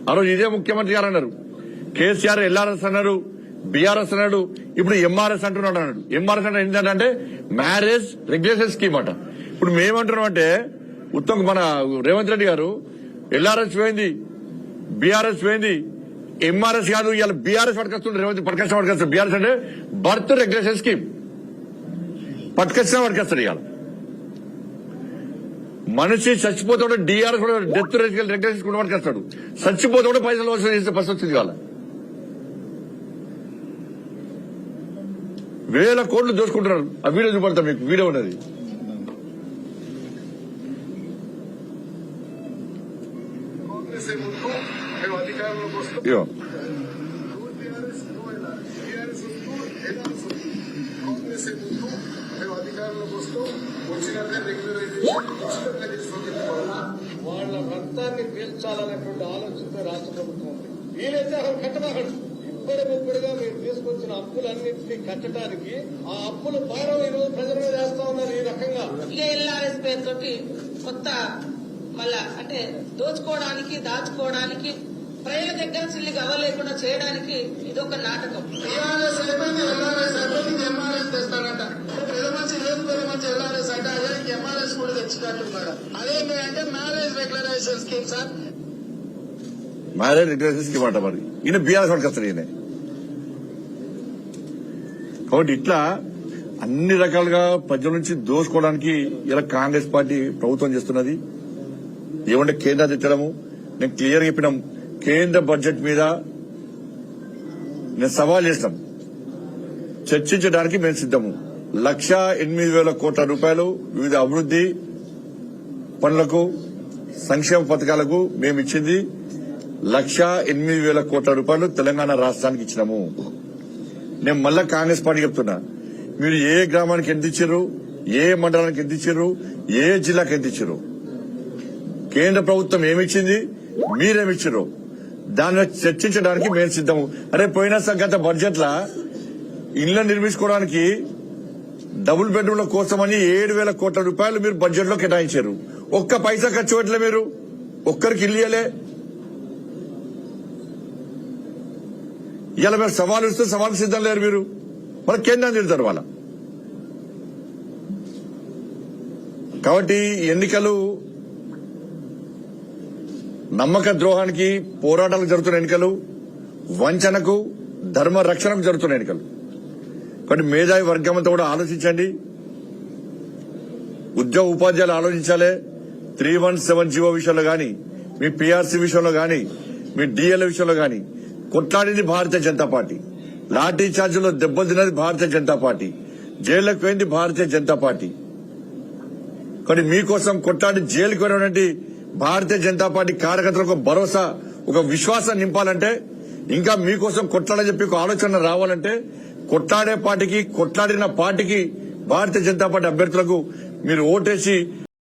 ఆ రోజు ఇదే ముఖ్యమంత్రి గారు అన్నారు. కేసీఆర్ ఎల్ఆర్ఎస్ అన్నారు, బీఆర్ఎస్ అన్నాడు, ఇప్పుడు ఎంఆర్ఎస్ అంటున్నాడు అన్నాడు. ఎంఆర్ఎస్ అంటే ఏంటంటే మ్యారేజ్ రెగ్యులేషన్ స్కీమ్ అట. ఇప్పుడు మేమంటున్నాం అంటే ఉత్తమ్ మన రేవంత్ రెడ్డి గారు ఎల్ఆర్ఎస్ పోయింది, బీఆర్ఎస్ పోయింది, ఎంఆర్ఎస్ కాదు ఇవాళ బీఆర్ఎస్ పట్టుకొస్తుండే. రేవంత్ పట్టుకొస్తాడు. బీఆర్ఎస్ అంటే బర్త్ రెగ్యులేషన్ స్కీమ్ పట్టుకొస్తాడు. ఇవాళ మనిషి చచ్చిపోతే డిఆర్ఎస్ కూడా డెత్ రెగ్యులేషన్ కూడా పట్టుకొస్తాడు. చచ్చిపోతే కూడా పైసలు వసూలు చేసే పరిస్థితి వచ్చింది. ఇవాళ 1000 కోట్లు దోచుకుంటున్నారు. ఆ వీడియో చూపడతా మీకు. వీడియో ఉన్నది. వాళ్ళ రక్తాన్ని పీల్చాలనేటువంటి ఆలోచనతో రాష్ట్ర ప్రభుత్వం ఉంది. వీలైతే అసలు కట్టబాగడు. ఇప్పుడిగా మీరు తీసుకొచ్చిన అప్పులన్నింటినీ కట్టడానికి ఆ అప్పుల భారం ఈ రోజు ప్రజల మీద వేస్తా ఉన్నారు. ఈ రకంగా ఇక ఎల్ఆర్ఎస్ పేరుతోటి కొత్త మళ్ళా అంటే దోచుకోవడానికి దాచుకోవడానికి ప్రజల దగ్గర చిల్లి గవ్వలేకుండా చేయడానికి ఇదొక నాటకం. టీఆర్ఎస్ అయిపోయింది, ఎల్ఆర్ఎస్ అయిపోయింది, ఎంఆర్ఎస్ తెస్తాడంట. పెద్ద మంచి లేదు, పెద్ద మంచి ఎల్ఆర్ఎస్ అంటే అదే ఎంఆర్ఎస్ కూడా తెచ్చుకుంటున్నాడు. అదేంటంటే marriage regularisation scheme sir. Marriage regulation scheme అంట. మరి ఈయన బీఆర్ఎస్ వాడికి వస్తాడు ఈయన. కాబట్టి ఇట్లా అన్ని రకాలుగా ప్రజల నుంచి దోచుకోవడానికి ఇలా కాంగ్రెస్ పార్టీ ప్రభుత్వం చేస్తున్నది. ఏమంటే కేంద్రం తెచ్చడము. నేను క్లియర్ చెప్పినాం, కేంద్ర బడ్జెట్ మీద నేను సవాల్ చేస్తాం. చర్చించడానికి మేము సిద్దము. 1,08,000 కోట్ల రూపాయలు వివిధ అభివృద్ది పనులకు, సంక్షేమ పథకాలకు మేము ఇచ్చింది 1,08,000 కోట్ల రూపాయలు తెలంగాణ రాష్ట్రానికి ఇచ్చినాము. నేను మళ్ళా కాంగ్రెస్ పార్టీ చెప్తున్నా, మీరు ఏ గ్రామానికి ఎంత ఇచ్చారు, ఏ మండలానికి ఎంత ఇచ్చారు, ఏ జిల్లాకి ఎంత ఇచ్చారు, కేంద్ర ప్రభుత్వం ఏమిచ్చింది, మీరేమిచ్చారు, దాని మీద చర్చించడానికి మేము సిద్దము. అరే పోయిన గత బడ్జెట్ లా ఇళ్ల నిర్మించుకోవడానికి డబుల్ బెడ్రూమ్ల కోసమని 7,000 కోట్ల రూపాయలు మీరు బడ్జెట్ లో కేటాయించారు. ఒక్క పైసా ఖర్చు పెట్టలే. మీరు ఒక్కరికి ఇల్లు ఇయ్యలే. ఇలా మీరు సవాలు ఇస్తే సవాలు సిద్ధం లేరు. మీరు మన కేంద్రం తిడతారు వాళ్ళ. కాబట్టి ఎన్నికలు నమ్మక ద్రోహానికి, పోరాటాలకు జరుగుతున్న ఎన్నికలు, వంచనకు, ధర్మ రక్షణకు జరుగుతున్న ఎన్నికలు. కాబట్టి మేధావి వర్గంతో కూడా ఆలోచించండి. ఉద్యోగ ఉపాధ్యాయులు ఆలోచించాలి. 317 విషయంలో గాని, మీ పీఆర్సీ విషయంలో గాని, మీ డిఎల్ విషయంలో గాని కొట్లాడింది భారతీయ జనతా పార్టీ. లాఠీ చార్జీలో దెబ్బలు తిన్నది భారతీయ జనతా పార్టీ. జైళ్లకు పోయింది భారతీయ జనతా పార్టీ. కానీ మీకోసం కొట్లాడి జైలుకు పోయినటువంటి భారతీయ జనతా పార్టీ కార్యకర్తలకు భరోసా, ఒక విశ్వాసం నింపాలంటే, ఇంకా మీకోసం కొట్లాడని చెప్పి ఒక ఆలోచన రావాలంటే, కొట్లాడే పార్టీకి, కొట్లాడిన పార్టీకి, భారతీయ జనతా పార్టీ అభ్యర్థులకు మీరు ఓటేసి